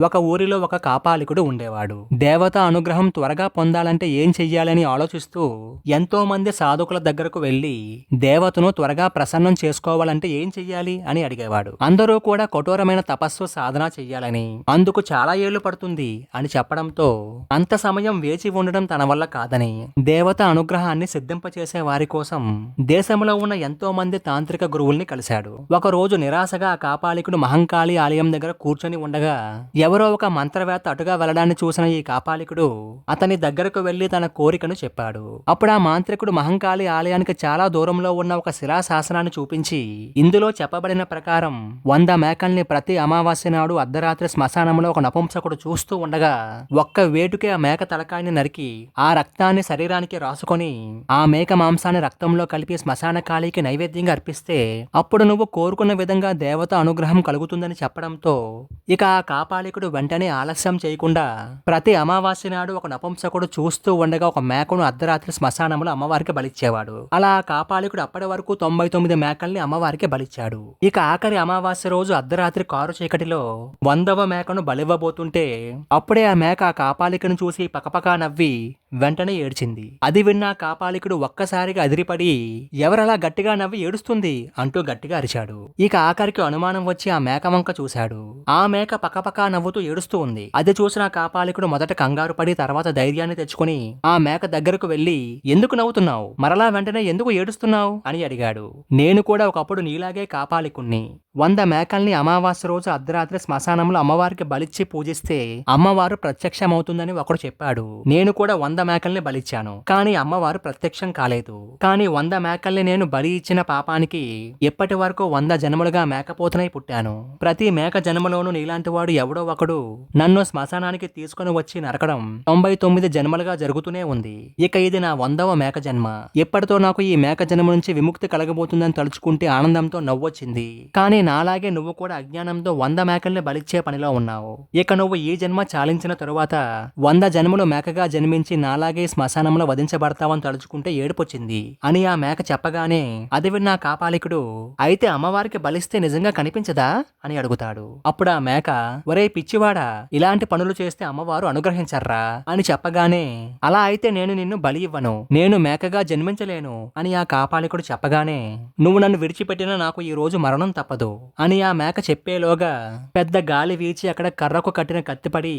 ఒక ఊరిలో ఒక కాపాలికుడు ఉండేవాడు. దేవత అనుగ్రహం త్వరగా పొందాలంటే ఏం చెయ్యాలని ఆలోచిస్తూ ఎంతో మంది సాధకుల దగ్గరకు వెళ్లి దేవతను త్వరగా ప్రసన్నం చేసుకోవాలంటే ఏం చెయ్యాలి అని అడిగేవాడు. అందరూ కూడా కఠోరమైన తపస్సు సాధన చెయ్యాలని, అందుకు చాలా ఏళ్లు పడుతుంది అని చెప్పడంతో అంత సమయం వేచి ఉండడం తన వల్ల కాదని దేవత అనుగ్రహాన్ని సిద్ధింపచేసే వారి కోసం దేశంలో ఉన్న ఎంతో మంది తాంత్రిక గురువుల్ని కలిశాడు. ఒక రోజు నిరాశగా ఆ కాపాలికుడు మహంకాళి ఆలయం దగ్గర కూర్చొని ఉండగా ఎవరో ఒక మంత్రవేత్త అటుగా వెళ్లడాన్ని చూసిన ఈ కాపాలికుడు అతని దగ్గరకు వెళ్లి తన కోరికను చెప్పాడు. అప్పుడు ఆ మాంత్రికుడు మహంకాళి ఆలయానికి చాలా దూరంలో ఉన్న ఒక శిలాశాసనాన్ని చూపించి ఇందులో చెప్పబడిన ప్రకారం 100 మేకల్ని ప్రతి అమావాస్య నాడు అర్ధరాత్రి శ్మశానంలో ఒక నపుంసకుడు చూస్తూ ఉండగా ఒక్క వేటుకే ఆ మేక తలకాయని నరికి ఆ రక్తాన్ని శరీరానికి రాసుకొని ఆ మేక మాంసాన్ని రక్తంలో కలిపి శ్మశాన కాళీకి నైవేద్యంగా అర్పిస్తే అప్పుడు నువ్వు కోరుకున్న విధంగా దేవత అనుగ్రహం కలుగుతుందని చెప్పడంతో ఇక ఆ కాపాలికుడు వెంటనే ఆలస్యం చేయకుండా ప్రతి అమావాస్య నాడు ఒక నపుంసకుడు చూస్తూ ఉండగా ఒక మేకను అర్ధరాత్రి శ్మశానంలో అమ్మవారికి బలిచ్చేవాడు. అలా ఆ కాపాలికుడు అప్పటి వరకు 99 మేకల్ని అమ్మవారికి బలిచ్చాడు. ఇక ఆఖరి అమావాస్య రోజు అర్ధరాత్రి కారు చీకటిలో 100వ మేకను బలివ్వబోతుంటే అప్పుడే ఆ మేక ఆ కాపాలికను చూసి పకపకా నవ్వి వెంటనే ఏడ్చింది. అది విన్న కాపాలికుడు ఒక్కసారిగా అదిరిపడి ఎవరలా గట్టిగా నవ్వి ఏడుస్తుంది అంటూ గట్టిగా అరిచాడు. ఇక ఆఖరికి అనుమానం వచ్చి ఆ మేక వంక చూశాడు. ఆ మేక పకపకా నవ్వుతూ ఏడుస్తూ ఉంది. అది చూసిన కాపాలికుడు మొదట కంగారు పడి తర్వాత ధైర్యాన్ని తెచ్చుకుని ఆ మేక దగ్గరకు వెళ్లి ఎందుకు నవ్వుతున్నావు, మరలా వెంటనే ఎందుకు ఏడుస్తున్నావు అని అడిగాడు. నేను కూడా ఒకప్పుడు నీలాగే కాపాలికుణ్ణి. 100 మేకల్ని అమావాస్య రోజు అర్ధరాత్రి శ్మశానంలో అమ్మవారికి బలిచ్చి పూజిస్తే అమ్మవారు ప్రత్యక్షమవుతుందని ఒకడు చెప్పాడు. నేను కూడా 100 మేకల్ని బలిచ్చాను, కానీ అమ్మవారు ప్రత్యక్షం కాలేదు. కానీ 100 మేకల్ని నేను బలి ఇచ్చిన పాపానికి ఇప్పటి వరకు 100 జన్మలుగా మేకపోతనై పుట్టాను. ప్రతి మేక జన్మలోనూ నీలాంటి వాడు ఎవడో ఒకడు నన్ను శ్మశానానికి తీసుకుని వచ్చి నరకడం 99 జన్మలుగా జరుగుతూనే ఉంది. ఇక ఇది నా 100వ మేక జన్మ. ఇప్పటితో నాకు ఈ మేక జన్మ నుంచి విముక్తి కలగబోతుందని తలుచుకుంటే ఆనందంతో నవ్వొచ్చింది. కానీ నాలాగే నువ్వు కూడా అజ్ఞానంతో 100 మేకల్ని బలిచ్చే పనిలో ఉన్నావు. ఇక నువ్వు ఈ జన్మ చాలించిన తరువాత 100 జన్మలు మేకగా జన్మించి నాలాగే శ్మశానంలో వధించబడతావని తలుచుకుంటే ఏడుపొచ్చింది అని ఆ మేక చెప్పగానే అది విన్న కాపాలికుడు అయితే అమ్మవారికి బలిస్తే నిజంగా కనిపించదా అని అడుగుతాడు. అప్పుడు ఆ మేక ఒరే పిచ్చివాడా, ఇలాంటి పనులు చేస్తే అమ్మవారు అనుగ్రహించర్రా అని చెప్పగానే అలా అయితే నేను నిన్ను బలి ఇవ్వను, నేను మేకగా జన్మించలేను అని ఆ కాపాలికుడు చెప్పగానే నువ్వు నన్ను విడిచిపెట్టినా నాకు ఈ రోజు మరణం తప్పదు అని ఆ మేక చెప్పేలోగా పెద్ద గాలి వీచి అక్కడ కర్రకు కట్టిన కత్తిపడి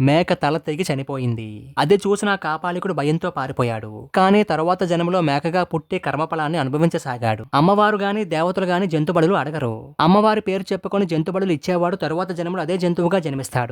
మేక తల తెగి చనిపోయింది. అది చూసిన కాపాలికుడు భయంతో పారిపోయాడు. కానీ తరువాత జన్మలో మేకగా పుట్టి కర్మఫలాన్ని అనుభవించసాగాడు. అమ్మవారు గాని దేవతలు గాని జంతుబడులు అడగరు. అమ్మవారి పేరు చెప్పుకొని జంతుబడులు ఇచ్చేవాడు తరువాత జన్మలో అదే జంతువుగా జన్మిస్తాడు.